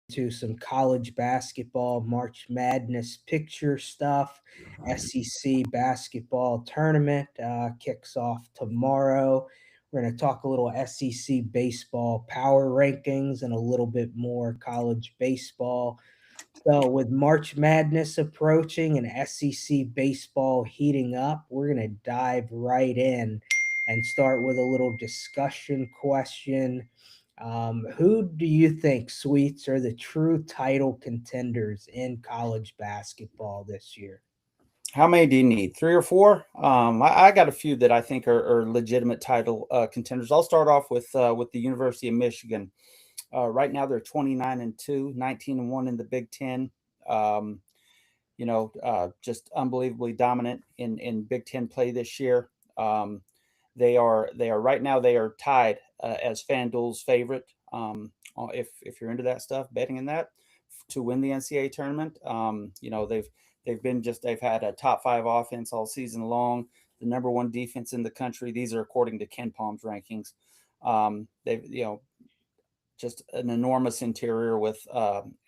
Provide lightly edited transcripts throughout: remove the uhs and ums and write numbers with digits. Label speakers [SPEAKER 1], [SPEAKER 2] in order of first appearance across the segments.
[SPEAKER 1] into some college basketball, March Madness picture stuff. SEC basketball tournament kicks off tomorrow. We're going to talk a little SEC baseball power rankings and a little bit more college baseball. So, with March Madness approaching and SEC baseball heating up, we're going to dive right in and start with a little discussion question. Who do you think, Sweets, are the true title contenders in college basketball this year?
[SPEAKER 2] How many do you need? Three or four? I got a few that I think are legitimate title contenders. I'll start off with the University of Michigan. Right now they're 29-2, 19-1 in the Big Ten. Um, just unbelievably dominant in Big Ten play this year. They are right now they are tied as FanDuel's favorite. If you're into that stuff, betting in that to win the NCAA tournament. They've had a top five offense all season long, the number one defense in the country. These are according to Ken Palm's rankings. They've just an enormous interior with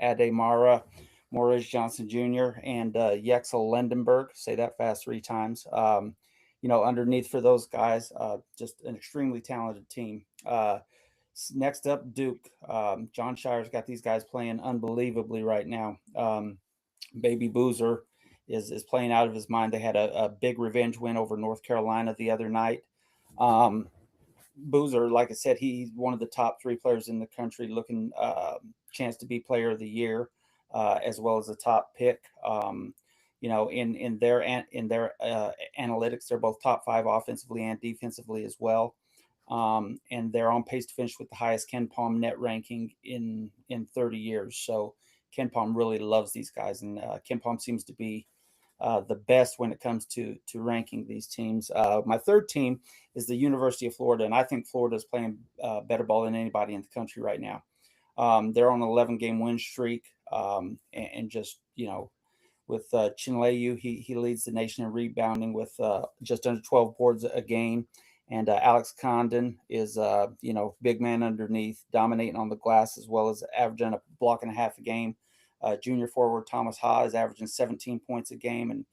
[SPEAKER 2] Ade Mara, Maurice Johnson Jr., and Yexel Lendenberg. Say that fast three times. Underneath for those guys, just an extremely talented team. Next up, Duke. John Shire's got these guys playing unbelievably right now. Baby Boozer is playing out of his mind. They had a big revenge win over North Carolina the other night. Boozer, like I said, he's one of the top three players in the country, looking chance to be Player of the Year, as well as a top pick. In their analytics, they're both top five offensively and defensively as well. And they're on pace to finish with the highest Ken Palm net ranking in 30 years. So Ken Palm really loves these guys, and Ken Palm seems to be the best when it comes to ranking these teams. My third team is the University of Florida, and I think Florida is playing better ball than anybody in the country right now. They're on an 11-game win streak, and just with Chinleyu, he leads the nation in rebounding with just under 12 boards a game. And Alex Condon is, big man underneath, dominating on the glass as well as averaging a block and a half a game. Junior forward Thomas Ha is averaging 17 points a game, and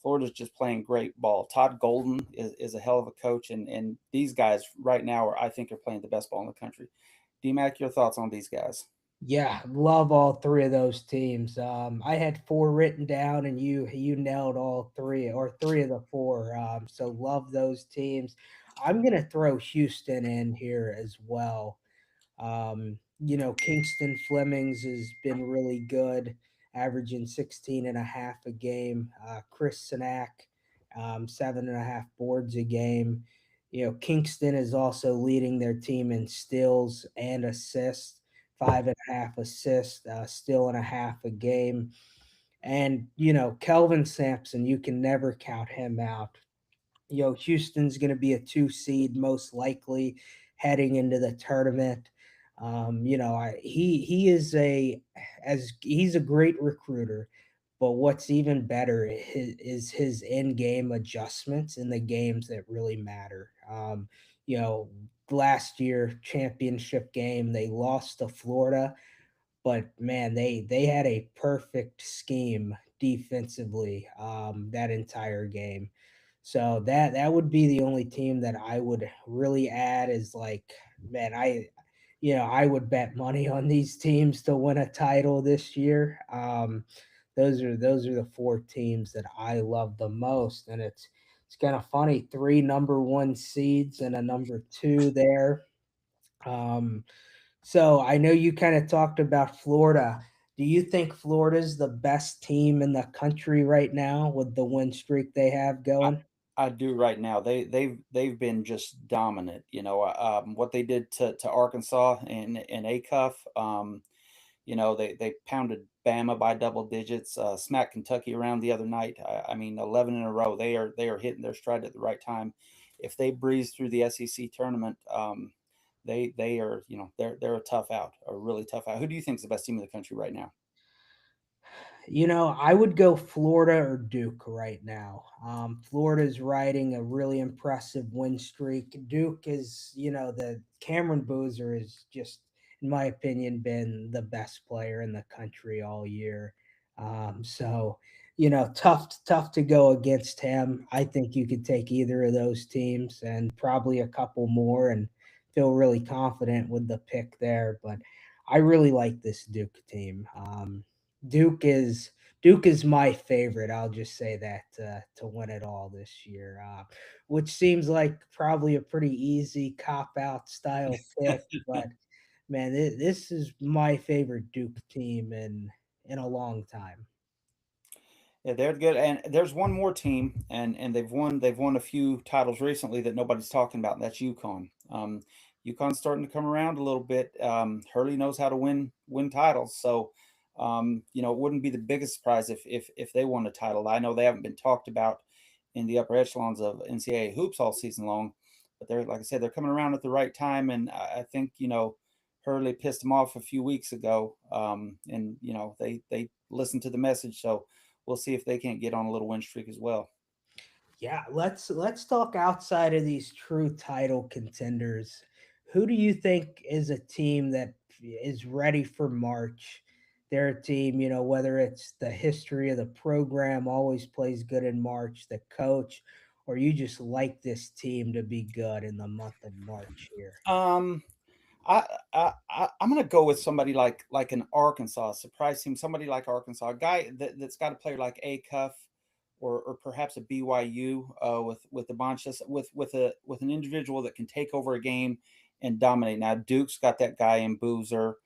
[SPEAKER 2] Florida's just playing great ball. Todd Golden is a hell of a coach, and these guys right now I think are playing the best ball in the country. DMAC, your thoughts on these guys?
[SPEAKER 1] Yeah, love all three of those teams. I had four written down, and you nailed all three or three of the four. So love those teams. I'm gonna throw Houston in here as well. Kingston Flemings has been really good, averaging 16 and a half a game. Chris Sinak, 7.5 boards a game. Kingston is also leading their team in steals and assists, 5.5 assists, steal and a half a game. And, Kelvin Sampson, you can never count him out. Houston's going to be a two seed most likely heading into the tournament. He is he's a great recruiter, but what's even better is his in game adjustments in the games that really matter. You know, last year championship game they lost to Florida, but man, they had a perfect scheme defensively that entire game. So that would be the only team that I would really add is like, man, I would bet money on these teams to win a title this year. Those are the four teams that I love the most, and it's kind of funny. Three number one seeds and a number two there. Um, so I know you kind of talked about Florida. Do you think Florida's the best team in the country right now with the win streak they have
[SPEAKER 2] I,
[SPEAKER 1] going?
[SPEAKER 2] I do right now. They've been just dominant. What they did to Arkansas and ACUF. They pounded Bama by double digits. Smacked Kentucky around the other night. I mean, 11 in a row. They are hitting their stride at the right time. If they breeze through the SEC tournament, they are they're a tough out, a really tough out. Who do you think is the best team in the country right now?
[SPEAKER 1] I would go Florida or Duke right now. Florida's riding a really impressive win streak. Duke is, the Cameron Boozer is just in my opinion, been the best player in the country all year. So, tough to go against him. I think you could take either of those teams and probably a couple more and feel really confident with the pick there. But I really like this Duke team. Duke is Duke is my favorite. I'll just say that to win it all this year, which seems like probably a pretty easy cop out style pick, but man, this is my favorite Duke team in a long time.
[SPEAKER 2] Yeah, they're good. And there's one more team, and they've won a few titles recently that nobody's talking about, and that's UConn. UConn's starting to come around a little bit. Hurley knows how to win titles, so it wouldn't be the biggest surprise if they won a title. I know they haven't been talked about in the upper echelons of NCAA hoops all season long, but they're like I said, they're coming around at the right time, and I think Hurley pissed them off a few weeks ago, and they listened to the message, so we'll see if they can't get on a little win streak as well.
[SPEAKER 1] Yeah, let's talk outside of these true title contenders. Who do you think is a team that is ready for March? They're a team, whether it's the history of the program always plays good in March, the coach, or you just like this team to be good in the month of March here.
[SPEAKER 2] Um, I'm gonna go with somebody like an Arkansas surprise team, somebody like Arkansas, a guy that's got a player like A Cuff or perhaps a BYU with a bunch of with an individual that can take over a game and dominate. Now Duke's got that guy in Boozer,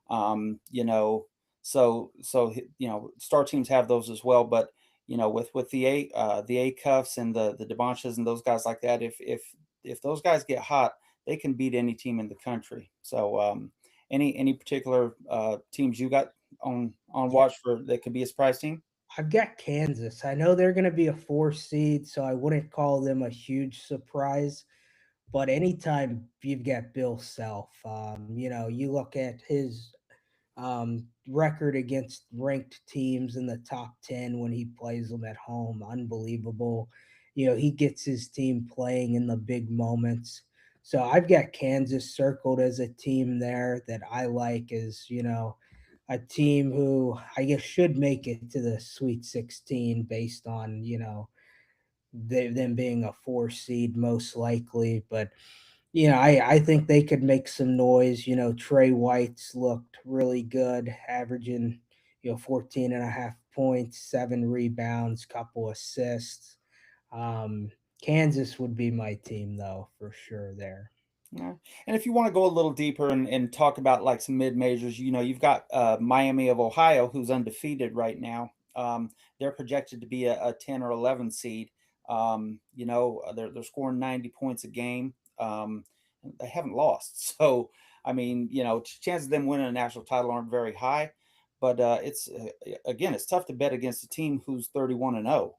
[SPEAKER 2] um, you know, star teams have those as well, but with the A Cuffs and the Debonches and those guys like that, if those guys get hot, they can beat any team in the country. So, any particular teams you got on
[SPEAKER 1] Yeah,
[SPEAKER 2] watch for that could be a surprise team?
[SPEAKER 1] I've got Kansas. I know they're going to be a 4 seed, so I wouldn't call them a huge surprise. But anytime you've got Bill Self, you look at his record against ranked teams in the top 10 when he plays them at home, unbelievable. He gets his team playing in the big moments. So I've got Kansas circled as a team there that I like as, a team who I guess should make it to the Sweet 16 based on, them being a 4 seed most likely. But I think they could make some noise. Trey White's looked really good, averaging, 14 and a half points, 7 rebounds, couple assists. Um, Kansas would be my team, though, for sure there.
[SPEAKER 2] Yeah. And if you want to go a little deeper and talk about like some mid majors, you've got Miami of Ohio, who's undefeated right now. They're projected to be a 10 or 11 seed. They're scoring 90 points a game. They haven't lost. So, I mean, chances of them winning a national title aren't very high. But it's again, it's tough to bet against a team who's 31 and 0.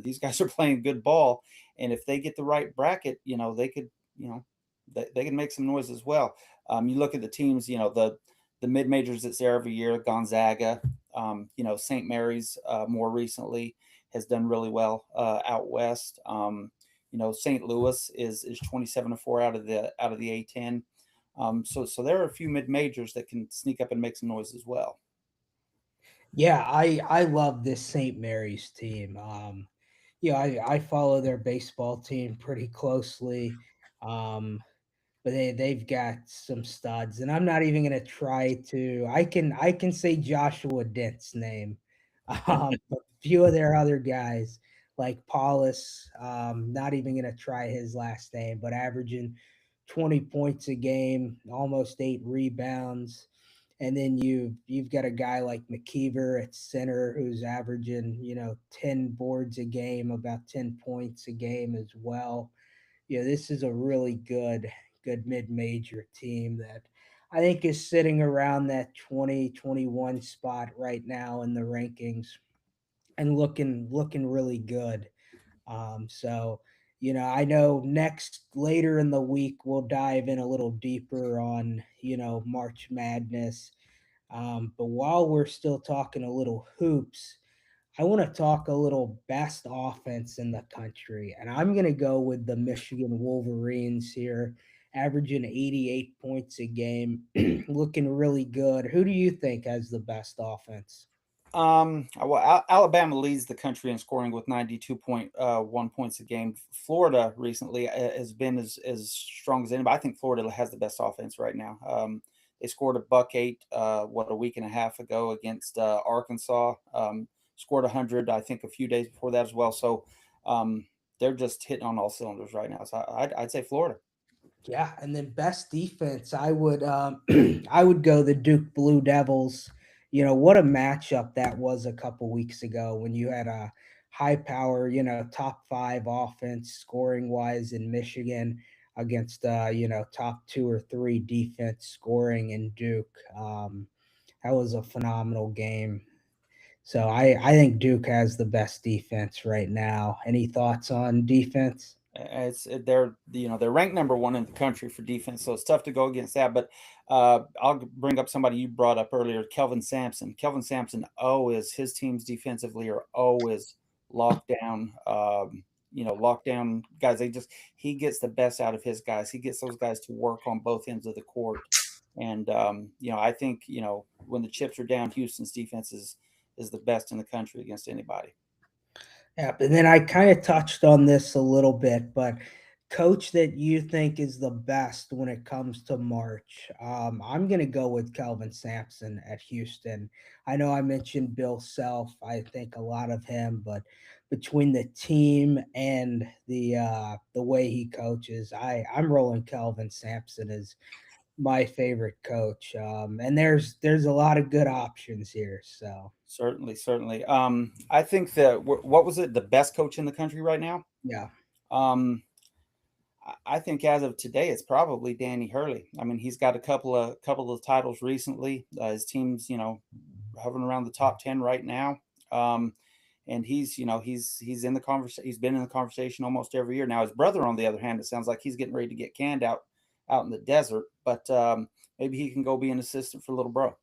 [SPEAKER 2] These guys are playing good ball, and if they get the right bracket, they could, you know, they can make some noise as well. You look at the teams, the mid majors that's there every year. Gonzaga, St. Mary's more recently has done really well out west. St. Louis is 27-4 out of the A10. So there are a few mid majors that can sneak up and make some noise as well.
[SPEAKER 1] Yeah, I love this St. Mary's team. I follow their baseball team pretty closely. Um, but they've got some studs, and I'm not even gonna try to. I can say Joshua Dent's name. A few of their other guys like Paulus, not even gonna try his last name, but averaging 20 points a game, almost 8 rebounds. And then you've got a guy like McKeever at center who's averaging 10 boards a game, about 10 points a game as well. This is a really good mid-major team that I think is sitting around that 2021 spot right now in the rankings and looking really good. So I know next later in the week we'll dive in a little deeper on March Madness. But while we're still talking a little hoops, I want to talk a little best offense in the country, and I'm going to go with the Michigan Wolverines here averaging 88 points a game, looking really good. Who do you think has the best offense?
[SPEAKER 2] Well, Alabama leads the country in scoring with 92.1 points a game. Florida recently has been as strong as anybody. I think Florida has the best offense right now. They scored a buck eight, a week and a half ago against Arkansas. Scored 100, I think, a few days before that as well. So um, they're just hitting on all cylinders right now. So I'd say Florida.
[SPEAKER 1] Yeah, and then best defense, I would I would go the Duke Blue Devils. You know, what a matchup that was a couple weeks ago when you had a high power, top 5 offense scoring wise in Michigan against top 2 or 3 defense scoring in Duke. That was a phenomenal game. So I think Duke has the best defense right now. Any thoughts on defense?
[SPEAKER 2] They're ranked number one in the country for defense, so it's tough to go against that. But I'll bring up somebody you brought up earlier, Kelvin Sampson. Kelvin Sampson, is his teams defensively are always locked down. Locked down guys. He gets the best out of his guys. He gets those guys to work on both ends of the court. And I think when the chips are down, Houston's defense is the best in the country against anybody.
[SPEAKER 1] Yeah, and then I kind of touched on this a little bit, but coach that you think is the best when it comes to March, I'm going to go with Kelvin Sampson at Houston. I know I mentioned Bill Self. I think a lot of him, but between the team and the way he coaches, I'm rolling Kelvin Sampson as my favorite coach. And there's a lot of good options here. So
[SPEAKER 2] Certainly, certainly. I think that what was it? The best coach in the country right now?
[SPEAKER 1] yeah.
[SPEAKER 2] Um, I think as of today, it's probably Danny Hurley. I mean, he's got a couple of titles recently. His team's hovering around the top 10 right now. Um, and he's in the conversation. He's been in the conversation almost every year. Now his brother, on the other hand, it sounds like he's getting ready to get canned out in the desert. But maybe he can go be an assistant for little bro.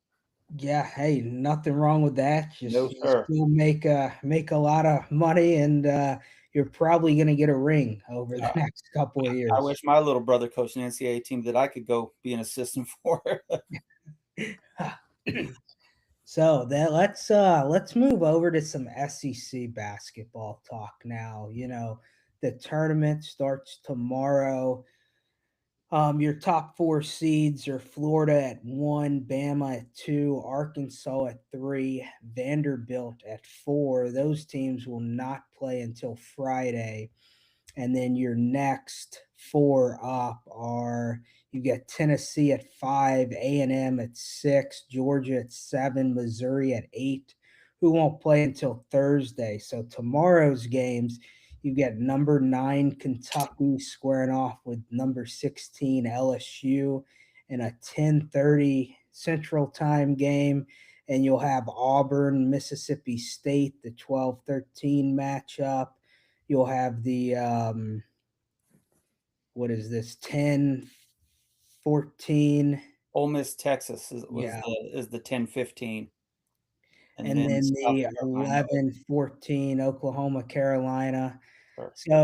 [SPEAKER 1] Yeah, hey, nothing wrong with that.
[SPEAKER 2] No,
[SPEAKER 1] Just
[SPEAKER 2] sir.
[SPEAKER 1] still make a lot of money, and you're probably gonna get a ring over the next couple of
[SPEAKER 2] I
[SPEAKER 1] years.
[SPEAKER 2] wish my little brother coached an NCAA team that I could go be an assistant for.
[SPEAKER 1] So that let's move over to some SEC basketball talk now. The tournament starts tomorrow. Your top 4 seeds are Florida at 1, Bama at 2, Arkansas at 3, Vanderbilt at 4. Those teams will not play until Friday. And then your next 4 up are you get Tennessee at 5, A&M at 6, Georgia at 7, Missouri at 8, who won't play until Thursday. So tomorrow's games, you get number 9 Kentucky squaring off with number 16 LSU in a 10:30 Central Time game, and you'll have Auburn, Mississippi State, the 12-13 matchup. You'll have the what is this, 10-14?
[SPEAKER 2] Ole Miss, Texas
[SPEAKER 1] Yeah.
[SPEAKER 2] is the 10-15, and
[SPEAKER 1] And
[SPEAKER 2] then
[SPEAKER 1] then
[SPEAKER 2] South
[SPEAKER 1] the
[SPEAKER 2] Carolina.
[SPEAKER 1] 11-14 Oklahoma, Carolina.
[SPEAKER 2] Or
[SPEAKER 1] So,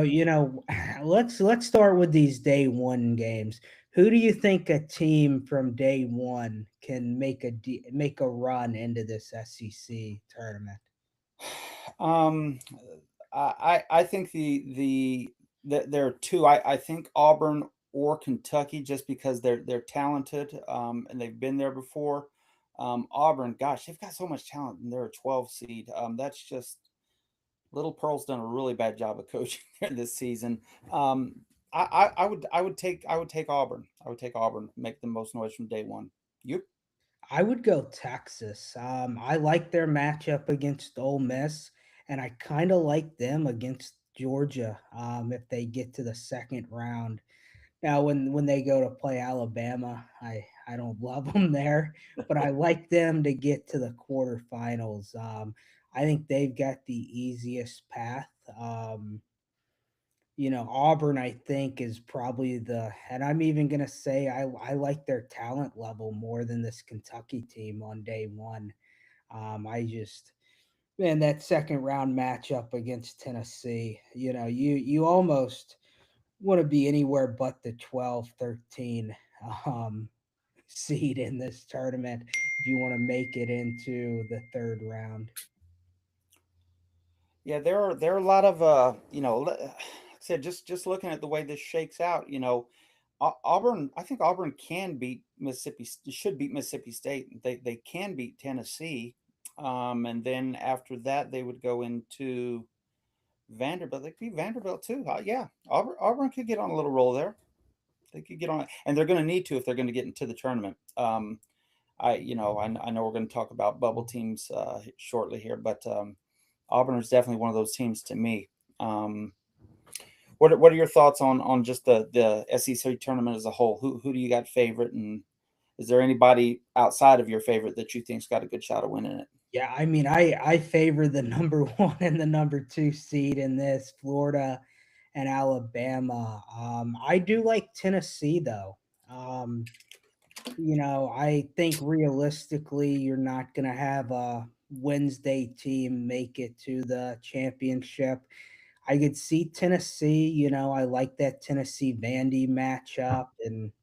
[SPEAKER 1] let's start with these day one games. Who do you think a team from day one can make a run into this SEC tournament?
[SPEAKER 2] Um, I think there are two. I think Auburn or Kentucky, just because they're talented, and they've been there before. Auburn, gosh, they've got so much talent, and they're a 12 seed. That's just Little Pearl's done a really bad job of coaching there this season. I would take Auburn. I would take Auburn, make the most noise from day one. You?
[SPEAKER 1] I would go Texas. I like their matchup against Ole Miss, and I kind of like them against Georgia if they get to the second round. Now, when they go to play Alabama, I don't love them there, but I like them to get to the quarterfinals. I think they've got the easiest path. Auburn, I think, is probably and I'm even going to say I like their talent level more than this Kentucky team on day one. I just, man, that second round matchup against Tennessee, you almost want to be anywhere but the 12, 13 um, seed in this tournament if you want to make it into the third round.
[SPEAKER 2] Yeah, there are a lot of like I said, just looking at the way this shakes out, Auburn. I think Auburn can beat should beat Mississippi State. They can beat Tennessee, and then after that they would go into Vanderbilt. They could beat Vanderbilt too. Yeah, Auburn could get on a little roll there. They could get on, and they're going to need to if they're going to get into the tournament. I know we're going to talk about bubble teams shortly here, but Auburn is definitely one of those teams to me. Um, what are your thoughts on just the SEC tournament as a whole? Who do you got favorite, and is there anybody outside of your favorite that you think's got a good shot of winning it?
[SPEAKER 1] Yeah, I mean, I favor the number 1 and the number 2 seed in this, Florida and Alabama. I do like Tennessee though. Um, I think realistically, you're not going to have a Wednesday team make it to the championship. I could see Tennessee, I like that Tennessee Vandy matchup. And,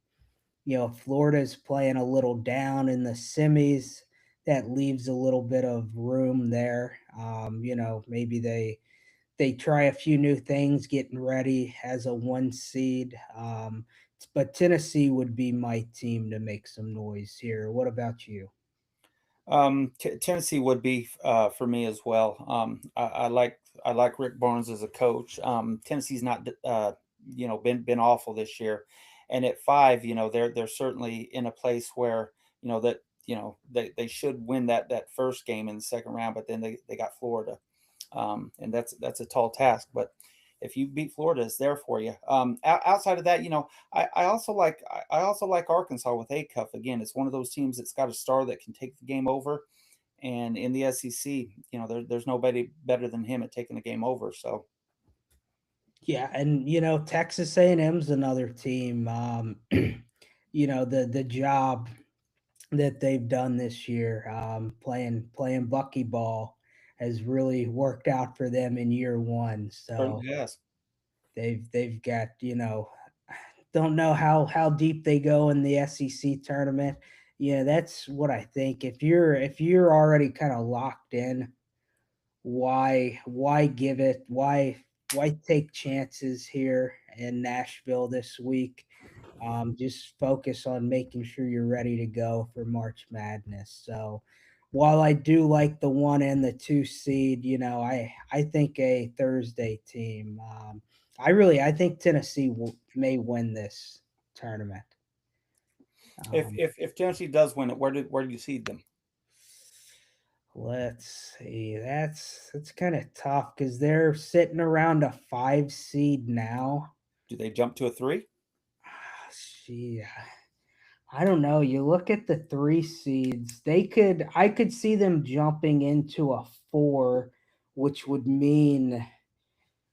[SPEAKER 1] Florida's playing a little down in the semis. That leaves a little bit of room there. Maybe they try a few new things getting ready as a 1 seed. But Tennessee would be my team to make some noise here. What about you?
[SPEAKER 2] Tennessee would be for me as well. I like Rick Barnes as a coach. Tennessee's not been awful this year, and at 5, they're certainly in a place where that they should win that first game in the second round, but then they got Florida, and that's a tall task. But if you beat Florida, it's there for you. Outside of that, I also like Arkansas with Acuff. Again, it's one of those teams that's got a star that can take the game over. And in the SEC, there's nobody better than him at taking the game over. So
[SPEAKER 1] Yeah, and Texas A&M's another team. The job that they've done this year, playing buckyball, has really worked out for them in year one.
[SPEAKER 2] certainly
[SPEAKER 1] So
[SPEAKER 2] yes.
[SPEAKER 1] they've got don't know how deep they go in the SEC tournament. Yeah, that's what I think. If you're already kind of locked in, why give it? Why take chances here in Nashville this week? Just focus on making sure you're ready to go for March Madness. So while I do like the 1 and the 2 seed, I think a Thursday team. I think Tennessee may win this tournament. Um,
[SPEAKER 2] If Tennessee does win it, where do you see them?
[SPEAKER 1] let's see. That's kind of tough because they're sitting around a 5 seed now.
[SPEAKER 2] Do they jump to a 3?
[SPEAKER 1] Gee, I don't know. You look at the 3 seeds, I could see them jumping into a 4, which would mean,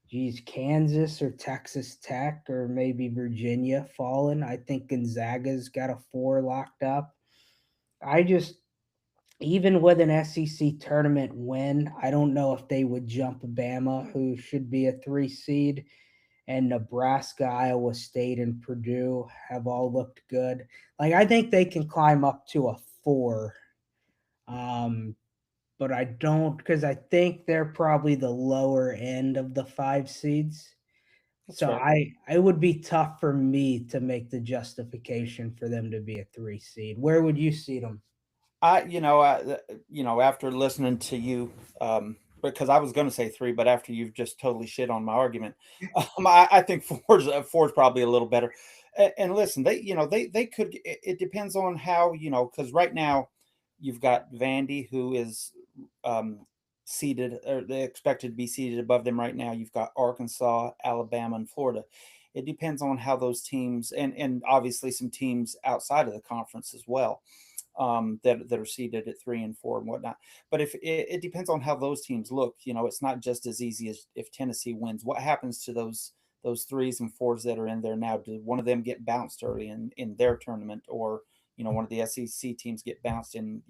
[SPEAKER 1] geez, Kansas or Texas Tech or maybe Virginia falling. I think Gonzaga's got a 4 locked up. I just, even with an SEC tournament win, I don't know if they would jump Bama, who should be a 3 seed, and Nebraska, Iowa State, and Purdue have all looked good. Like I think they can climb up to a 4, um, but I don't because I think they're probably the lower end of the 5 seeds.
[SPEAKER 2] That's
[SPEAKER 1] So
[SPEAKER 2] fair.
[SPEAKER 1] I would be tough for me to make the justification for them to be a 3 seed. Where would you see them?
[SPEAKER 2] After listening to you, because I was going to say 3, but after you've just totally shit on my argument, I think four's probably a little better. And listen, they could. It depends on how because right now you've got Vandy who is seated, or they expected to be seated above them right now. You've got Arkansas, Alabama, and Florida. It depends on how those teams, and obviously some teams outside of the conference as well, that are seated at 3 and 4 and whatnot. But if it depends on how those teams look, it's not just as easy as if Tennessee wins. What happens to those 3s and 4s that are in there now? Do one of them get bounced early in their tournament, or one of the SEC teams get bounced in?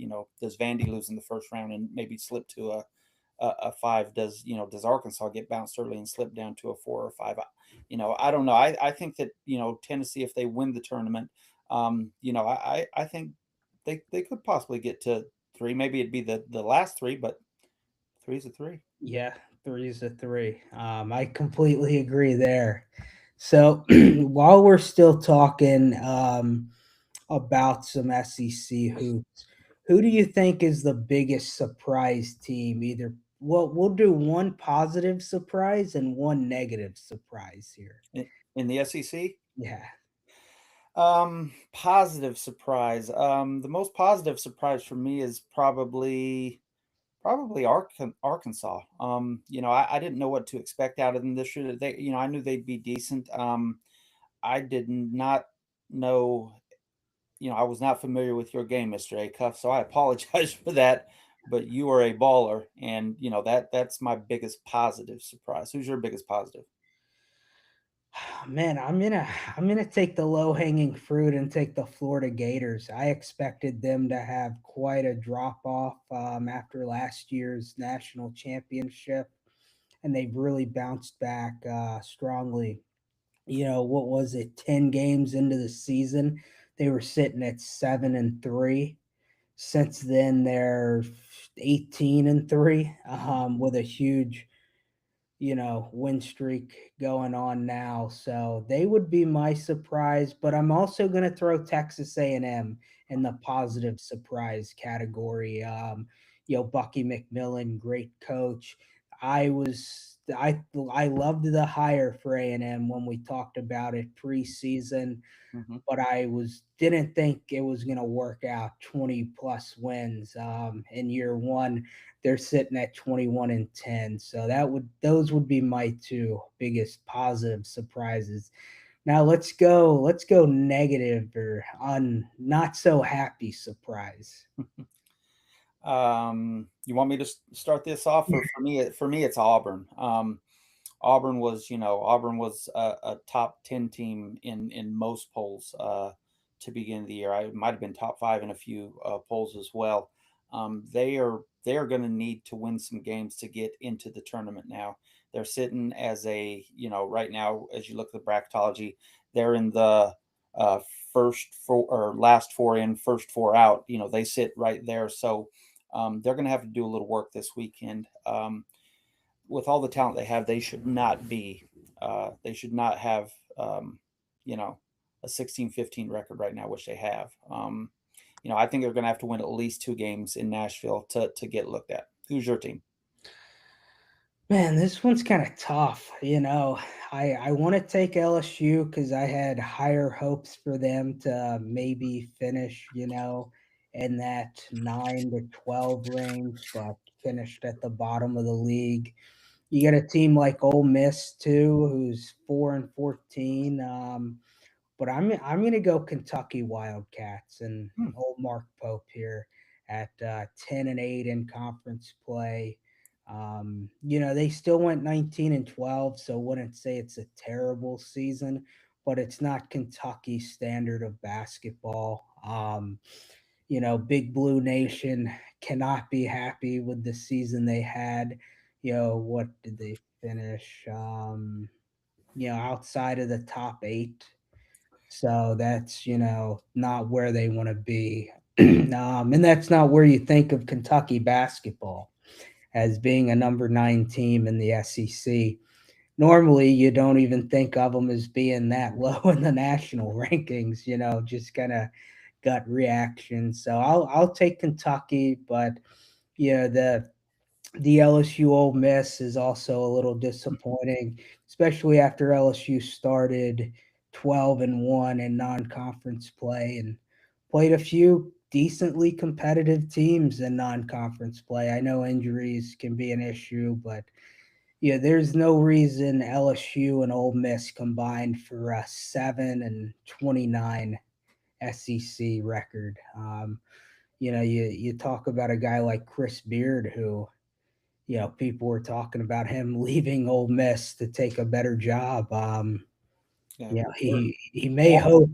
[SPEAKER 2] Does Vandy lose in the first round and maybe slip to a five. Does Arkansas get bounced early and slip down to a four or five? I don't know. I think that Tennessee, if they win the tournament, I think they could possibly get to three. Maybe it'd be the last three, but three's a three.
[SPEAKER 1] Yeah, three is a three. I completely agree there. So while we're still talking about some SEC hoops, who do you think is the biggest surprise team? Well, we'll do one positive surprise and one negative surprise here.
[SPEAKER 2] In the SEC.
[SPEAKER 1] Yeah.
[SPEAKER 2] Positive surprise. The most positive surprise for me is probably Arkansas. I didn't know what to expect out of them this year. I knew they'd be decent. I did not know. I was not familiar with your game, Mr. Acuff, so I apologize for that. But you are a baller, and that's my biggest positive surprise. Who's your biggest positive?
[SPEAKER 1] Man, I'm gonna take the low hanging fruit and take the Florida Gators. I expected them to have quite a drop off after last year's national championship, and they've really bounced back strongly. What was it? 10 games into the season, they were sitting at 7-3. Since then, they're 18-3 with a huge win streak going on now. So they would be my surprise, but I'm also going to throw Texas A&M in the positive surprise category. Bucky McMillan, great coach. I loved the hire for A&M when we talked about it preseason,
[SPEAKER 2] Hmm.
[SPEAKER 1] but I was didn't think it was going to work out. 20 plus wins in year one. They're sitting at 21-10. So those would be my two biggest positive surprises. Now let's go negative or on not so happy surprise.
[SPEAKER 2] You want me to start this off, or for me, it's Auburn. Auburn was a top 10 team in most polls to begin the year. I might have been top five in a few polls as well. They are going to need to win some games to get into the tournament now. They're sitting as right now, as you look at the bracketology, they're in the uh, first four or last four in, first four out. They sit right there. So they're going to have to do a little work this weekend. With all the talent they have, they should not be. They should not have, you know, a 16-15 record right now, which they have. I think they're going to have to win at least two games in Nashville to get looked at. Who's your team?
[SPEAKER 1] Man, this one's kind of tough. I want to take LSU because I had higher hopes for them to maybe finish, in that 9-12 range, but finished at the bottom of the league. You got a team like Ole Miss too, who's 4-14. But I'm gonna go Kentucky Wildcats and
[SPEAKER 2] Hmm.
[SPEAKER 1] old Mark Pope here at 10-8 in conference play. They still went 19-12, so wouldn't say it's a terrible season, but it's not Kentucky standard of basketball. Big Blue Nation cannot be happy with the season they had. What did they finish? Outside of the top eight. So that's, not where they want to be. And that's not where you think of Kentucky basketball as being a number nine team in the SEC. Normally, you don't even think of them as being that low in the national rankings, just kind of gut reaction. So I'll take Kentucky, but yeah, the LSU Ole Miss is also a little disappointing, especially after LSU started 12-1 in non-conference play and played a few decently competitive teams in non-conference play. I know injuries can be an issue, but yeah, there's no reason LSU and Ole Miss combined for a 7-29 SEC record. You talk about a guy like Chris Beard who people were talking about him leaving Ole Miss to take a better job.
[SPEAKER 2] Yeah,
[SPEAKER 1] He may hope,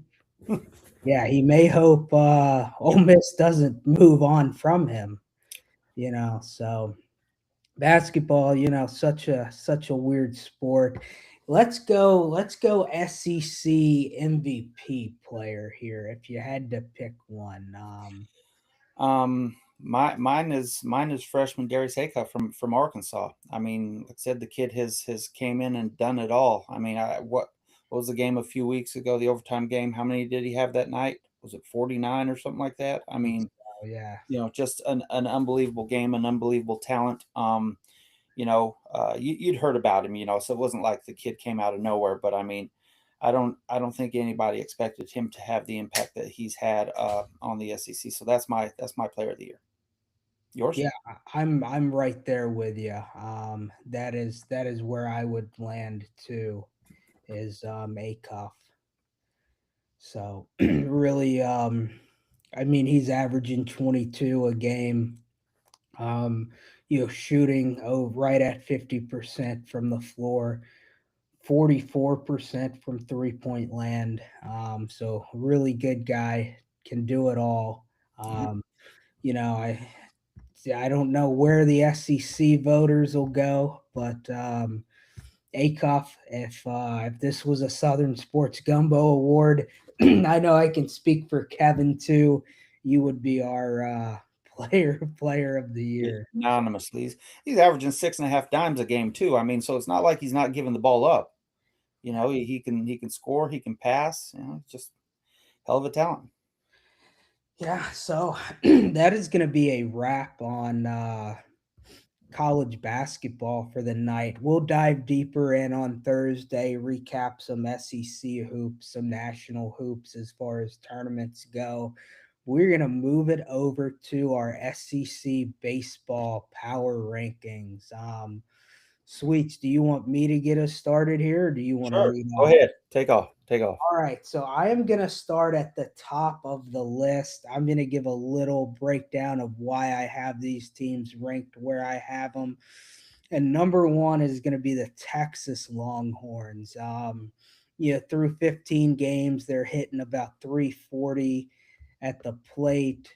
[SPEAKER 1] yeah, he may hope Ole Miss doesn't move on from him. So Basketball, such a weird sport. Let's go SEC MVP player here if you had to pick one.
[SPEAKER 2] Mine is freshman Darius Haycup from Arkansas. I mean, like I said, the kid has came in and done it all. I mean, what was the game a few weeks ago? The overtime game. How many did he have that night? Was it 49 or something like that? I mean,
[SPEAKER 1] Oh yeah.
[SPEAKER 2] just an unbelievable game, an unbelievable talent. You'd heard about him, so it wasn't like the kid came out of nowhere. But I mean, I don't think anybody expected him to have the impact that he's had on the SEC. So that's my player of the year. Yours?
[SPEAKER 1] Yeah, I'm right there with you. That is where I would land too, is Acuff. So really, I mean, he's averaging 22 a game. Um, shooting right at 50% from the floor, 44% from 3-point land. So really good guy, can do it all.
[SPEAKER 2] Yeah.
[SPEAKER 1] Um, you know, I don't know where the SEC voters will go, but Acuff, if this was a Southern Sports Gumbo Award, I know I can speak for Kevin too. You would be our player of the
[SPEAKER 2] Yeah,
[SPEAKER 1] year.
[SPEAKER 2] anonymously. He's averaging 6.5 dimes a game too. I mean, so it's not like he's not giving the ball up. He can score, he can pass. Just hell of a talent.
[SPEAKER 1] Yeah, so that is going to be a wrap on college basketball for the night. We'll dive deeper in on Thursday, recap some SEC hoops, some national hoops as far as tournaments go. We're going to move it over to our SEC baseball power rankings. Sweets, do you want me to get us started here, or do you want to
[SPEAKER 2] Sure.
[SPEAKER 1] lead
[SPEAKER 2] Go
[SPEAKER 1] off?
[SPEAKER 2] ahead. Take off. Take off.
[SPEAKER 1] All right, so I am going to start at the top of the list. I'm going to give a little breakdown of why I have these teams ranked where I have them. And number one is going to be the Texas Longhorns. Through 15 games, they're hitting about 340 at the plate.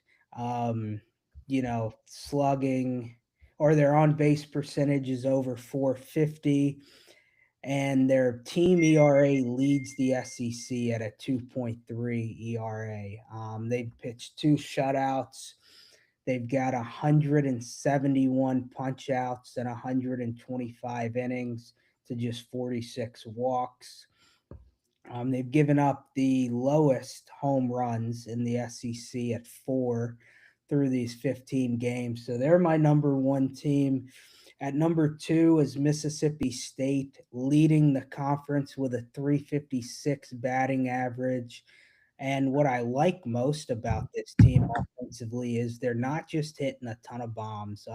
[SPEAKER 1] Slugging, or their on base percentage is over 450, and their team ERA leads the SEC at a 2.3 ERA. They've pitched two shutouts. They've got 171 punch outs and 125 innings to just 46 walks. They've given up the lowest home runs in the SEC at four through these 15 games. So they're my number one team. At number two is Mississippi State, leading the conference with a 356 batting average. And what I like most about this team offensively is they're not just hitting a ton of bombs.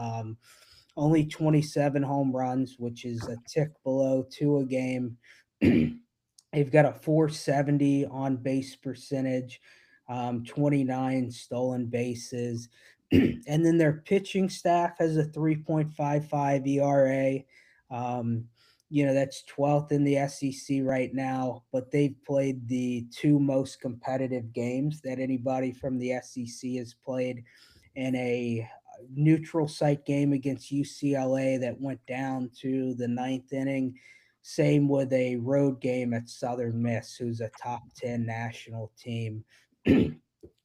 [SPEAKER 1] Only 27 home runs, which is a tick below two a game. They've got a 470 on base percentage, 29 stolen bases. And then their pitching staff has a 3.55 ERA. Um, that's 12th in the SEC right now, but they've played the two most competitive games that anybody from the SEC has played in a neutral site game against UCLA that went down to the ninth inning. Same with a road game at Southern Miss, who's a top 10 national team.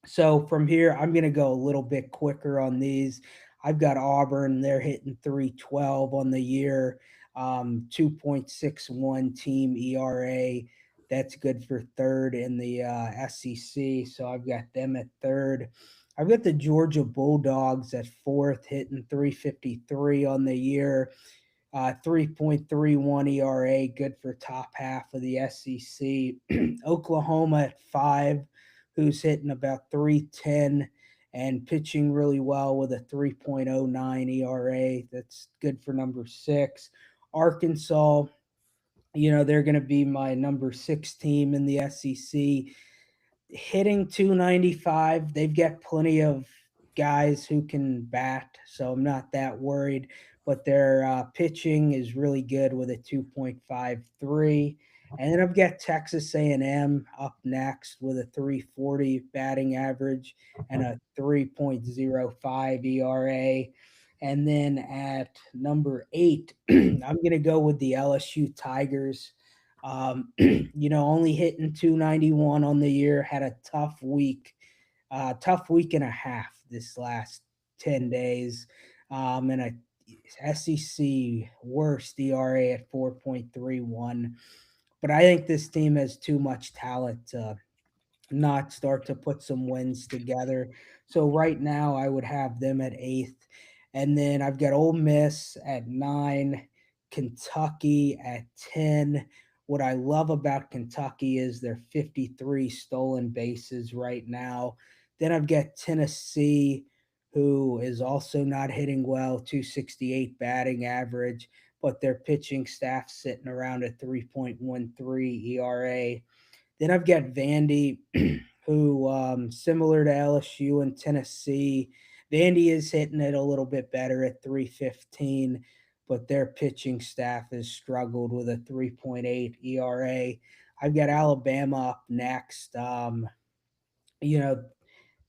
[SPEAKER 1] So from here, I'm going to go a little bit quicker on these. I've got Auburn. They're hitting 312 on the year, 2.61 team ERA. That's good for third in the SEC. So I've got them at third. I've got the Georgia Bulldogs at fourth, hitting 353 on the year. 3.31 ERA, good for top half of the SEC. Oklahoma at five, who's hitting about 310 and pitching really well with a 3.09 ERA. That's good for number six. Arkansas, they're going to be my number six team in the SEC, hitting 295. They've got plenty of guys who can bat, so I'm not that worried. But their pitching is really good with a 2.53. And then I've got Texas A&M up next with a 340 batting average and a 3.05 ERA. And then at number 8, I'm going to go with the LSU Tigers. Only hitting 291 on the year, had a tough week and a half this last 10 days, and a SEC worst ERA at 4.31. But I think this team has too much talent to not start to put some wins together. So right now, I would have them at 8th, and then I've got Ole Miss at 9, Kentucky at 10. What I love about Kentucky is their 53 stolen bases right now. Then I've got Tennessee, who is also not hitting well, 268 batting average, but their pitching staff sitting around a 3.13 ERA. Then I've got Vandy, who, similar to LSU and Tennessee, Vandy is hitting it a little bit better at 315, but their pitching staff has struggled with a 3.8 ERA. I've got Alabama up next. You know,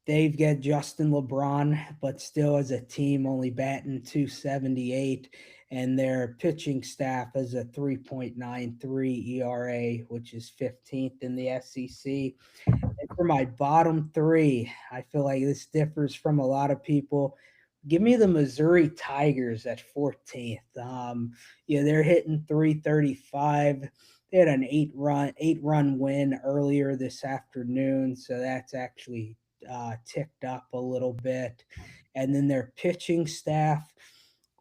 [SPEAKER 1] they've got Justin LeBron, but still as a team only batting 278, and their pitching staff is a 3.93 ERA, which is 15th in the SEC. And for my bottom 3, I feel like this differs from a lot of people. Give me the Missouri Tigers at 14th. They're hitting 335. They had an eight run win earlier this afternoon, so that's actually ticked up a little bit. And then their pitching staff,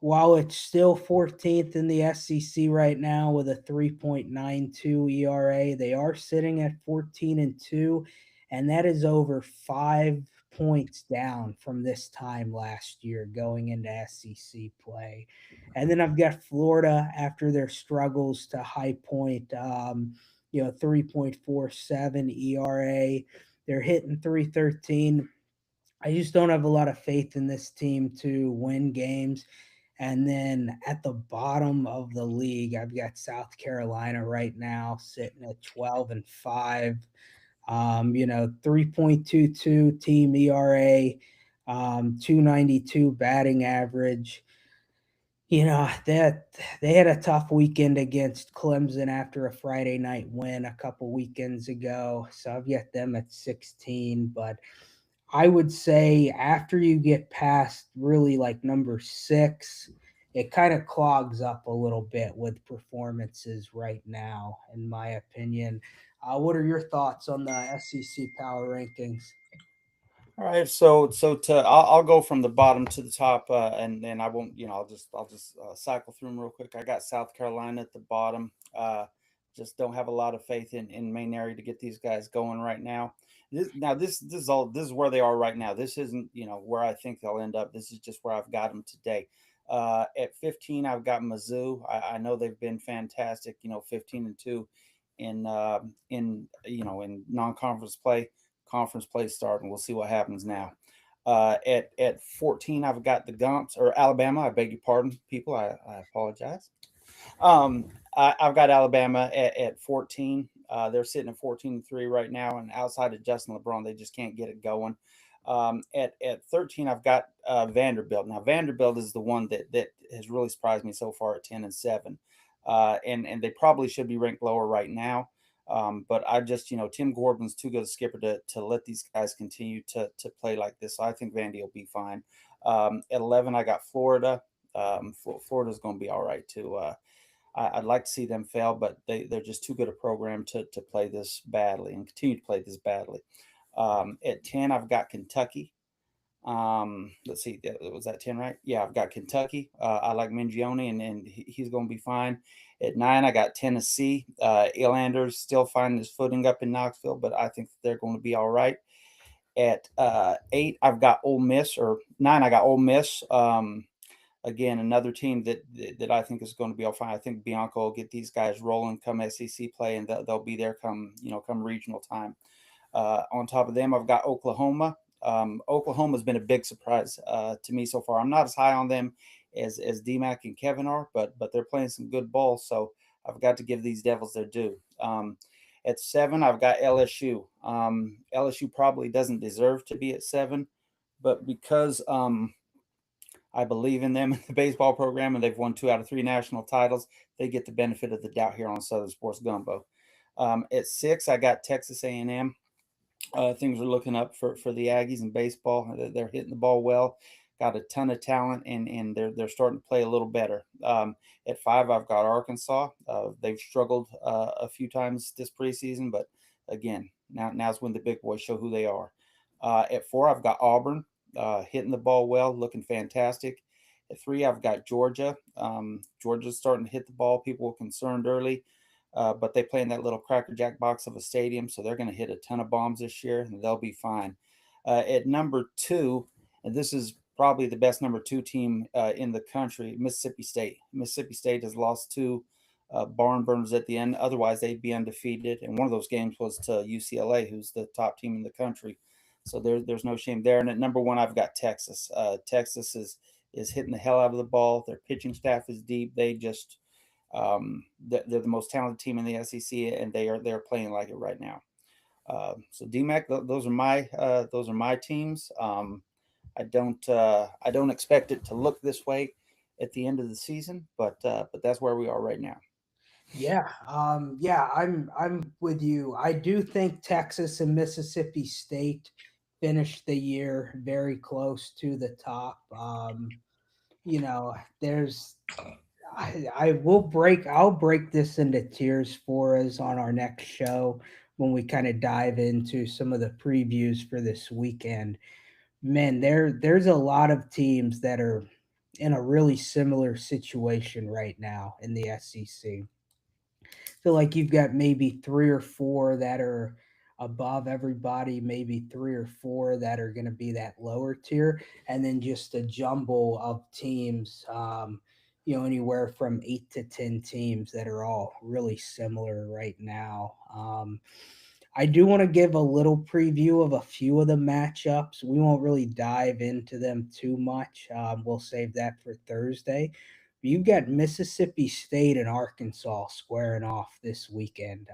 [SPEAKER 1] while it's still 14th in the SEC right now with a 3.92 ERA, they are sitting at 14-2, and that is over 5 points down from this time last year going into SEC play. And then I've got Florida after their struggles to High Point, 3.47 ERA. They're hitting 313. I just don't have a lot of faith in this team to win games. And then at the bottom of the league, I've got South Carolina right now sitting at 12-5. 3.22 team ERA, 292 batting average. That they had a tough weekend against Clemson after a Friday night win a couple weekends ago. So I've got them at 16, but I would say after you get past really like number 6, it kind of clogs up a little bit with performances right now, in my opinion. What are your thoughts on the SEC power rankings?
[SPEAKER 2] All right, so I'll go from the bottom to the top, and then I won't, I'll just cycle through them real quick. I got South Carolina at the bottom. Just don't have a lot of faith in Maynard to get these guys going right now. This is where they are right now. This isn't where I think they'll end up. This is just where I've got them today. At 15, I've got Mizzou. I know they've been fantastic. 15-2 in non-conference play. Conference play starting. We'll see what happens now. At 14, I've got the Gumps or Alabama. I beg your pardon, people. I apologize. I've got Alabama at 14. They're sitting at 14-3 right now, and outside of Justin LeBron, they just can't get it going. At 13, I've got Vanderbilt. Now Vanderbilt is the one that has really surprised me so far at 10-7, and they probably should be ranked lower right now. But I just, Tim Gordon's too good a skipper to let these guys continue to play like this. So I think Vandy will be fine. At 11, I got Florida. Florida's going to be all right too. I'd like to see them fail, but they're just too good a program to play this badly and continue to play this badly. At 10, I've got Kentucky. Let's see, was that 10 right? Yeah, I've got Kentucky. I like Mingione, and he's going to be fine. At 9, I got Tennessee. Elanders still finding his footing up in Knoxville, but I think they're going to be all right. At 8, I've got Ole Miss, or 9, I got Ole Miss. Again, another team that I think is going to be all fine. I think Bianco will get these guys rolling come SEC play, and they'll be there come regional time. On top of them, I've got Oklahoma. Oklahoma's been a big surprise to me so far. I'm not as high on them as DMAC and Kevin are, but they're playing some good ball, so I've got to give these Devils their due. At 7, I've got LSU. LSU probably doesn't deserve to be at 7, but because I believe in them in the baseball program, and they've won 2 out of 3 national titles. They get the benefit of the doubt here on Southern Sports Gumbo. At 6, I got Texas A&M. Things are looking up for the Aggies in baseball. They're hitting the ball well, got a ton of talent, and they're starting to play a little better. At 5, I've got Arkansas. They've struggled a few times this preseason, but again, now's when the big boys show who they are. At 4, I've got Auburn, hitting the ball well, looking fantastic. At 3, I've got Georgia. Georgia's starting to hit the ball. People were concerned early, but they play in that little Cracker Jack box of a stadium, so they're going to hit a ton of bombs this year, and they'll be fine. At number 2, and this is probably the best number 2 team in the country, Mississippi State. Mississippi State has lost 2 barn burners at the end. Otherwise, they'd be undefeated. And one of those games was to UCLA, who's the top team in the country. So there's no shame there. And at number 1, I've got Texas. Texas is hitting the hell out of the ball. Their pitching staff is deep. They're the most talented team in the SEC, and they're playing like it right now. So DMAC, those are my teams. I don't expect it to look this way at the end of the season, but that's where we are right now.
[SPEAKER 1] Yeah, I'm with you. I do think Texas and Mississippi State finished the year very close to the top. You know, there's I'll break this into tiers for us on our next show when we kind of dive into some of the previews for this weekend. Man, there's a lot of teams that are in a really similar situation right now in the SEC. Feel like you've got maybe three or four that are above everybody, maybe three or four that are going to be that lower tier, and then just a jumble of teams, anywhere from 8 to 10 teams that are all really similar right now. I do want to give a little preview of a few of the matchups. We won't really dive into them too much. We'll save that for Thursday. You've got Mississippi State and Arkansas squaring off this weekend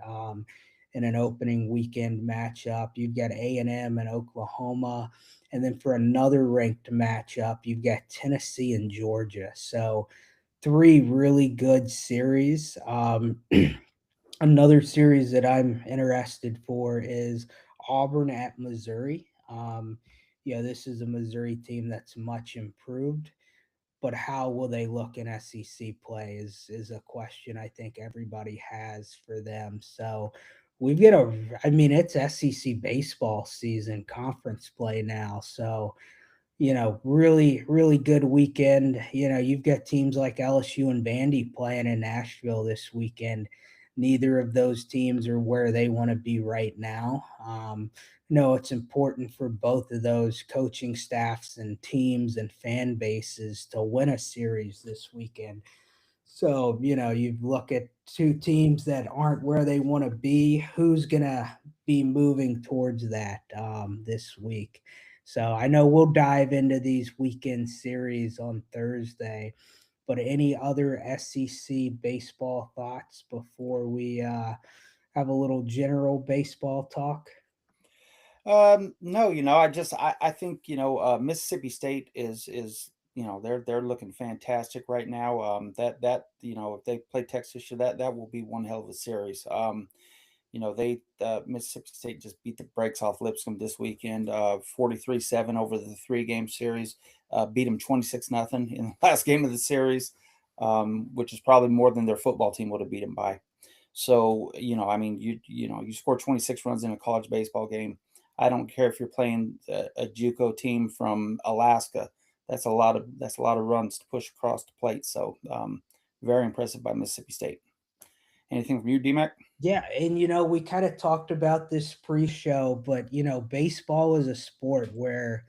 [SPEAKER 1] in an opening weekend matchup. You've got A&M and Oklahoma, and then for another ranked matchup, you've got Tennessee and Georgia. So 3 really good series. Another series that I'm interested for is Auburn at Missouri. This is a Missouri team that's much improved, but how will they look in SEC play is a question I think everybody has for them. So we've got it's SEC baseball season, conference play now. So really, really good weekend. You've got teams like LSU and Vandy playing in Nashville this weekend. Neither of those teams are where they want to be right now. No, it's important for both of those coaching staffs and teams and fan bases to win a series this weekend. So, you look at 2 teams that aren't where they want to be. Who's going to be moving towards that this week? So, I know we'll dive into these weekend series on Thursday, but any other SEC baseball thoughts before we have a little general baseball talk?
[SPEAKER 2] No, I think Mississippi State is they're looking fantastic right now. If they play Texas, that will be one hell of a series. They Mississippi State just beat the brakes off Lipscomb this weekend, 43-7 over the 3-game series. Beat them 26-0 in the last game of the series, which is probably more than their football team would have beat them by. So, you score 26 runs in a college baseball game. I don't care if you're playing a JUCO team from Alaska. That's a lot of runs to push across the plate. So, very impressive by Mississippi State. Anything from you, DMAC?
[SPEAKER 1] Yeah, and we kind of talked about this pre-show, but baseball is a sport where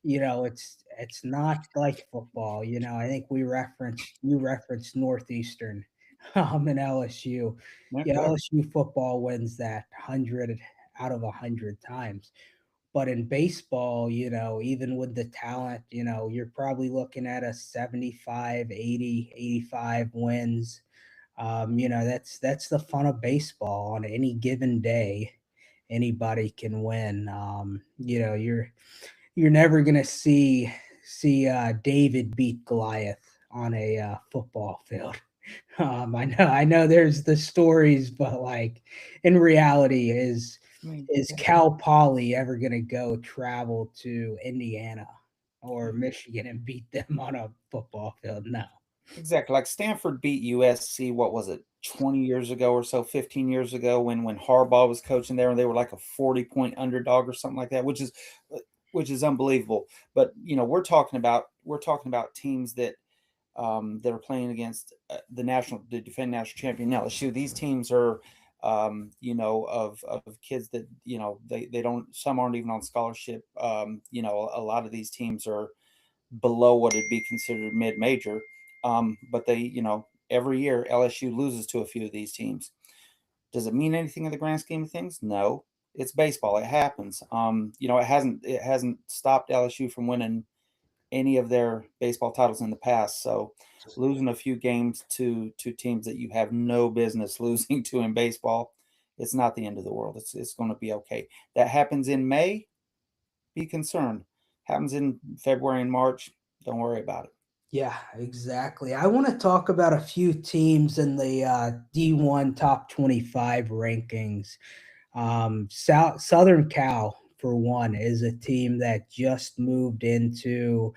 [SPEAKER 1] it's not like football. I think you referenced Northeastern and LSU.
[SPEAKER 2] Yeah,
[SPEAKER 1] Yeah,
[SPEAKER 2] correct.
[SPEAKER 1] LSU football wins that 100 out of 100 times. But in baseball, even with the talent, you're probably looking at a 75, 80, 85 wins. That's the fun of baseball. On any given day, anybody can win. You're never gonna see see David beat Goliath on a football field. I know there's the stories, but like in reality,
[SPEAKER 2] I mean,
[SPEAKER 1] is
[SPEAKER 2] yeah,
[SPEAKER 1] Cal Poly ever gonna go travel to Indiana or Michigan and beat them on a football field? No.
[SPEAKER 2] exactly. Like Stanford beat USC, what was it, 20 years ago or so, 15 years ago when Harbaugh was coaching there and they were like a 40-point underdog or something like that, which is unbelievable. But we're talking about teams that are playing against the defending national champion LSU. These teams are, of kids that they don't. Some aren't even on scholarship. A lot of these teams are below what would be considered mid-major. But every year LSU loses to a few of these teams. Does it mean anything in the grand scheme of things? No. It's baseball. It happens. It hasn't stopped LSU from winning any of their baseball titles in the past. So losing a few games to teams that you have no business losing to in baseball, it's not the end of the world. It's going to be okay. That happens in May, be concerned. Happens in February and March, don't worry about it.
[SPEAKER 1] Yeah, exactly. I want to talk about a few teams in the D1 top 25 rankings. Southern Cal, for one, is a team that just moved into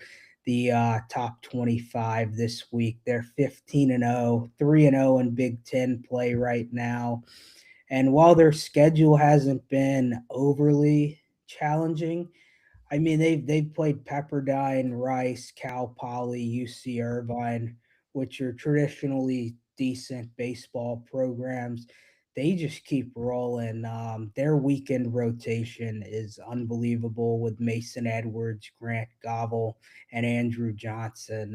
[SPEAKER 1] the top 25 this week. They're 15-0, 3-0 in Big Ten play right now. And while their schedule hasn't been overly challenging, I mean, they've played Pepperdine, Rice, Cal Poly, UC Irvine, which are traditionally decent baseball programs. They just keep rolling. Their weekend rotation is unbelievable with Mason Edwards, Grant Govel, and Andrew Johnson.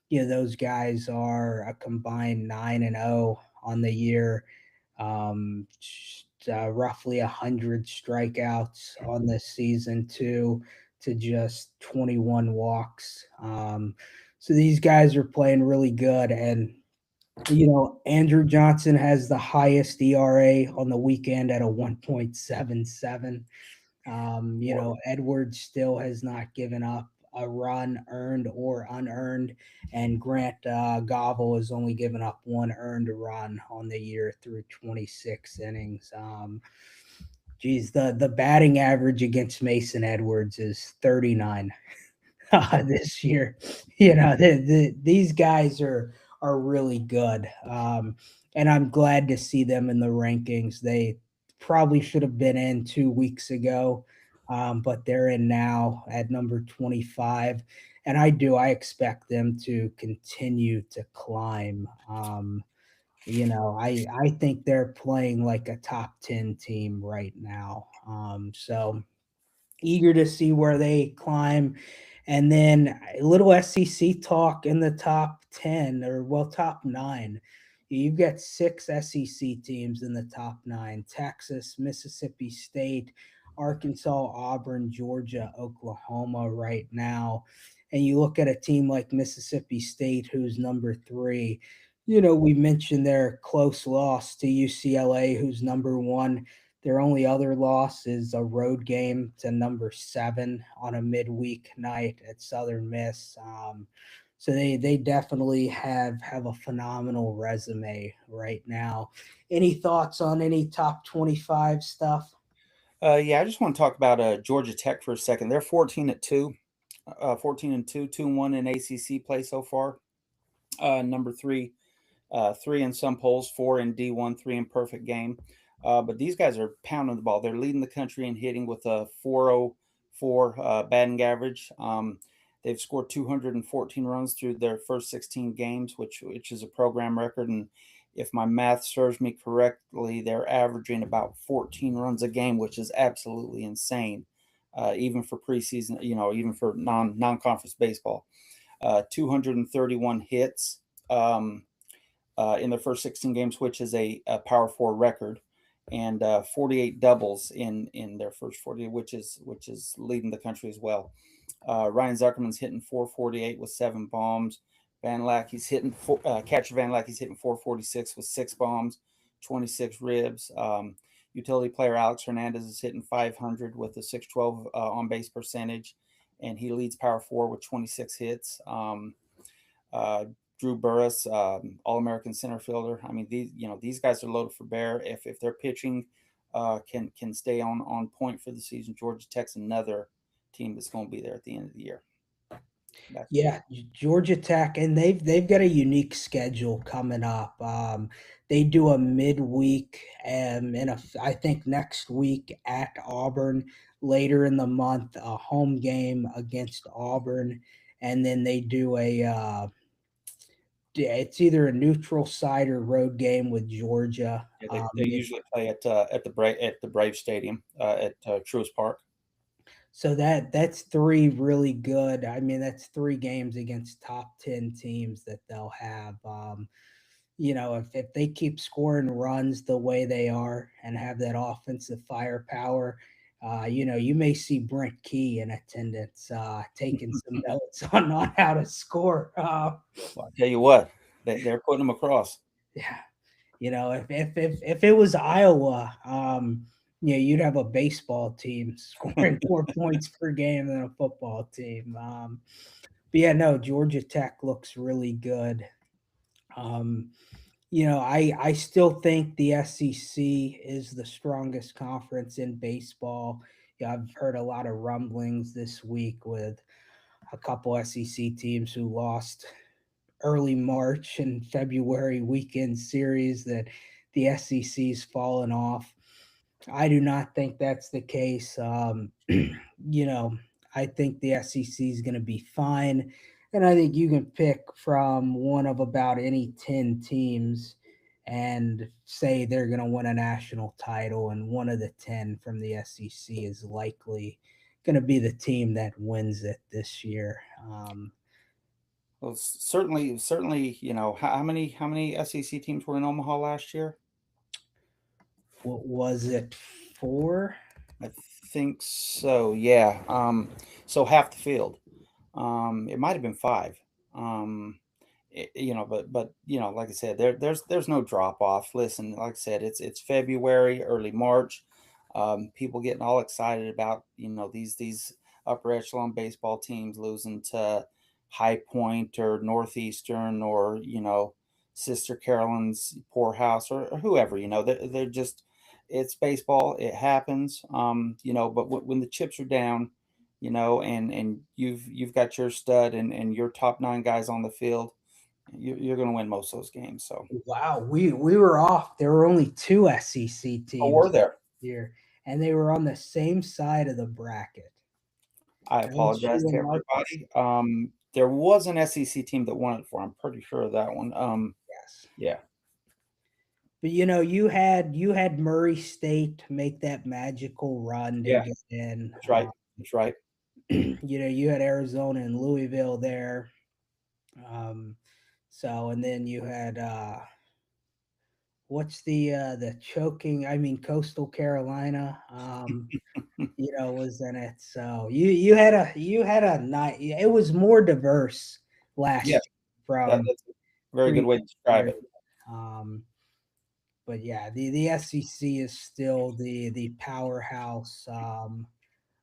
[SPEAKER 1] Those guys are a combined 9-0 on the year. Roughly 100 strikeouts on this season too, to just 21 walks. So these guys are playing really good, and Andrew Johnson has the highest ERA on the weekend at a 1.77.
[SPEAKER 2] Whoa.
[SPEAKER 1] Edwards still has not given up a run, earned or unearned, and Grant Govel has only given up one earned run on the year through 26 innings. Geez, the batting average against Mason Edwards is 39 this year. These guys are really good, and I'm glad to see them in the rankings. They probably should have been in 2 weeks ago, but they're in now at number 25, and I expect them to continue to climb. I think they're playing like a top 10 team right now. So eager to see where they climb. And then a little SEC talk in the top 10, or well, top nine. You've got six SEC teams in the top nine: Texas, Mississippi State, Arkansas, Auburn, Georgia, Oklahoma right now. And you look at a team like Mississippi State, who's number three. We mentioned their close loss to UCLA, who's number one. Their only other loss is a road game to number seven on a midweek night at Southern Miss. So they definitely have a phenomenal resume right now. Any thoughts on any top 25 stuff?
[SPEAKER 2] Yeah, I just want to talk about Georgia Tech for a second. They're 14-2, 14-2, 2-1 in ACC play so far. Number three, three in some polls, four in D1, three in perfect game. But these guys are pounding the ball. They're leading the country in hitting with a 404 batting average. They've scored 214 runs through their first 16 games, which is a program record. And if my math serves me correctly, they're averaging about 14 runs a game, which is absolutely insane, even for preseason. Even for non-conference baseball. 231 hits. In their first 16 games, which is a Power Four record, and 48 doubles in their first 40, which is leading the country as well. Ryan Zuckerman's hitting 448 with 7 bombs. Catcher Van Lackey's hitting 446 with 6 bombs, 26 ribs. Utility player Alex Hernandez is hitting 500 with a 612 on base percentage, and he leads Power Four with 26 hits. Uh, Drew Burress, All American center fielder. I mean, these guys are loaded for bear. If their pitching can stay on point for the season, Georgia Tech's another team that's going to be there at the end of the year. That's for
[SPEAKER 1] Yeah,
[SPEAKER 2] sure.
[SPEAKER 1] Georgia Tech, and they've got a unique schedule coming up. They do a midweek, and I think next week at Auburn. Later in the month, a home game against Auburn, and then they do it's either a neutral site or road game with Georgia.
[SPEAKER 2] Yeah, they usually play at the Brave Stadium at Truist Park.
[SPEAKER 1] So that's three really good. I mean, that's three games against top 10 teams that they'll have. If they keep scoring runs the way they are and have that offensive firepower, you may see Brent Key in attendance taking some notes on how to score.
[SPEAKER 2] Well, I tell you what, they're putting them across.
[SPEAKER 1] Yeah, if it was Iowa, you'd have a baseball team scoring more points per game than a football team. But yeah, no, Georgia Tech looks really good. Um, I still think the SEC is the strongest conference in baseball. Yeah, I've heard a lot of rumblings this week with a couple SEC teams who lost early March and February weekend series that the SEC's fallen off. I do not think that's the case. I think the SEC is going to be fine. And I think you can pick from one of about any 10 teams and say they're going to win a national title. And one of the 10 from the SEC is likely going to be the team that wins it this year.
[SPEAKER 2] Well, certainly, how many SEC teams were in Omaha last year?
[SPEAKER 1] What was it for?
[SPEAKER 2] I think so. Yeah. So half the field. It might have been five. Um, but like I said, there's no drop off. Listen, like I said, it's February, early March. People getting all excited about these upper echelon baseball teams losing to High Point or Northeastern or Sister Carolyn's Poorhouse or whoever. They're just it's baseball. It happens. But when the chips are down, and you've got your stud and your top nine guys on the field, you're going to win most of those games. So,
[SPEAKER 1] Wow, we were off. There were only two SEC
[SPEAKER 2] oh,
[SPEAKER 1] teams
[SPEAKER 2] we're there.
[SPEAKER 1] here, and they were on the same side of the bracket.
[SPEAKER 2] I
[SPEAKER 1] LSU
[SPEAKER 2] apologize to
[SPEAKER 1] and
[SPEAKER 2] everybody.
[SPEAKER 1] Arkansas.
[SPEAKER 2] There was an SEC team that won it for. I'm pretty sure of that one.
[SPEAKER 1] Yes,
[SPEAKER 2] Yeah,
[SPEAKER 1] but you had Murray State make that magical run to
[SPEAKER 2] yeah,
[SPEAKER 1] get in.
[SPEAKER 2] that's right. That's right.
[SPEAKER 1] You had Arizona and Louisville there. Um, and then you had what's the choking? I mean, Coastal Carolina. Was in it. So you had a night. It was more diverse last
[SPEAKER 2] Yeah,
[SPEAKER 1] year from
[SPEAKER 2] that's a very good
[SPEAKER 1] previous
[SPEAKER 2] way to describe
[SPEAKER 1] years.
[SPEAKER 2] it.
[SPEAKER 1] Um, but yeah, the SEC is still the powerhouse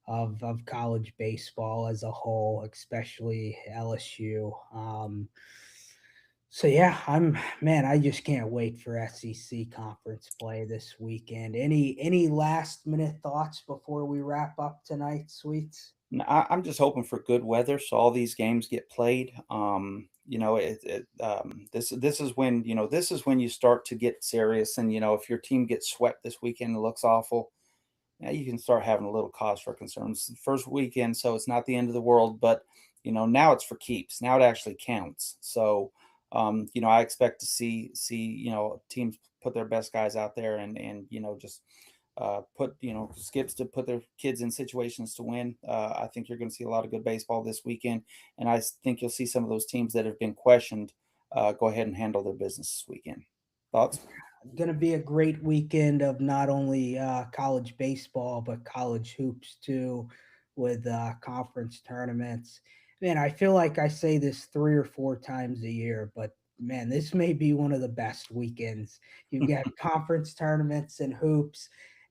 [SPEAKER 1] of college baseball as a whole, especially LSU. So yeah, I just can't wait for SEC conference play this weekend. Any last minute thoughts before we wrap up tonight, Sweets?
[SPEAKER 2] I'm just hoping for good weather so all these games get played. This is when you start to get serious, and if your team gets swept this weekend, it looks awful. Now you can start having a little cause for concern. It's the first weekend, so it's not the end of the world, but now it's for keeps. Now it actually counts. So, I expect to see teams put their best guys out there and just put skips to put their kids in situations to win. I think you're going to see a lot of good baseball this weekend, and think you'll see some of those teams that have been questioned go ahead and handle their business this weekend. Thoughts?
[SPEAKER 1] Going to be a great weekend of not only college baseball but college hoops too, with conference tournaments. Man, I feel like I say this 3 or 4 times a year, but man, this may be one of the best weekends. You've got conference tournaments and hoops.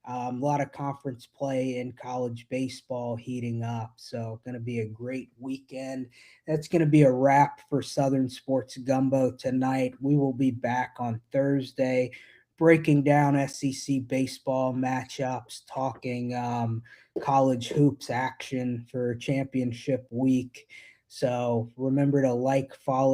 [SPEAKER 1] A lot of conference play in college baseball heating up. So, going to be a great weekend. That's going to be a wrap for Southern Sports Gumbo tonight. We will be back on Thursday breaking down SEC baseball matchups, talking college hoops action for championship week. So remember to like, follow,